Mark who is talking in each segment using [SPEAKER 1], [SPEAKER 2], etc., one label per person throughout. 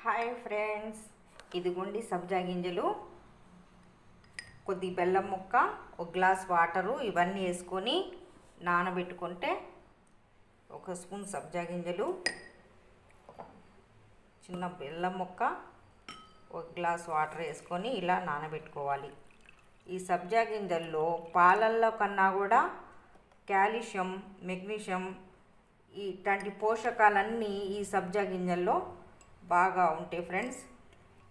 [SPEAKER 1] Hi friends, ఇదిగోండి సబ్జా గింజలు, కొద్ది బెల్లం ముక్క, ఒక గ్లాస్ వాటరు ఇవన్నీ వేసుకొని నానబెట్టుకుంటే, ఒక స్పూన్ సబ్జా గింజలు, చిన్న బెల్లం ముక్క, ఒక గ్లాస్ వాటర్ వేసుకొని ఇలా నానబెట్టుకోవాలి. ఈ సబ్జా గింజల్లో పాలల్లో కన్నా కూడా కాల్షియం, మెగ్నీషియం ఇట్లాంటి పోషకాలన్నీ ఈ సబ్జా గింజల్లో బాగా ఉంటాయి ఫ్రెండ్స్.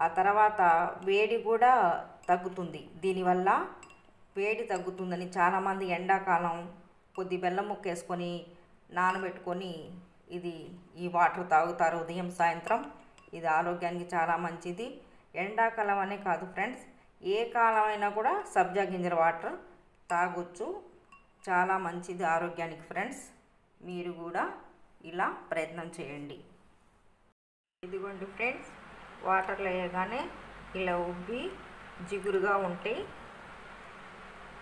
[SPEAKER 1] ఆ తర్వాత వేడి కూడా తగ్గుతుంది. దీనివల్ల వేడి తగ్గుతుందని చాలామంది ఎండాకాలం కొద్ది బెల్లం ముక్క వేసుకొని నానబెట్టుకొని ఈ వాటర్ తాగుతారు ఉదయం సాయంత్రం. ఇది ఆరోగ్యానికి చాలా మంచిది. ఎండాకాలం అనే కాదు ఫ్రెండ్స్, ఏ కాలం అయినా కూడా సబ్జా గింజల వాటర్ తాగొచ్చు. చాలా మంచిది ఆరోగ్యానికి ఫ్రెండ్స్. మీరు కూడా ఇలా ప్రయత్నం చేయండి. ఇదిగోండి ఫ్రెండ్స్, వాటర్లో వేయగానే ఇలా ఉబ్బి జిగురుగా ఉంటాయి,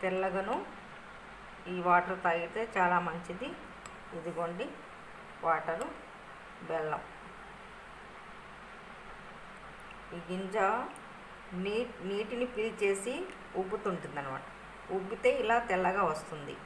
[SPEAKER 1] తెల్లగను. ఈ వాటర్ తాగితే చాలా మంచిది. ఇదిగోండి వాటరు, బెల్లం. ఈ గింజ నీటిని పీల్చేసి ఉబ్బుతుంటుంది అన్నమాట. ఉబ్బితే ఇలా తెల్లగా వస్తుంది.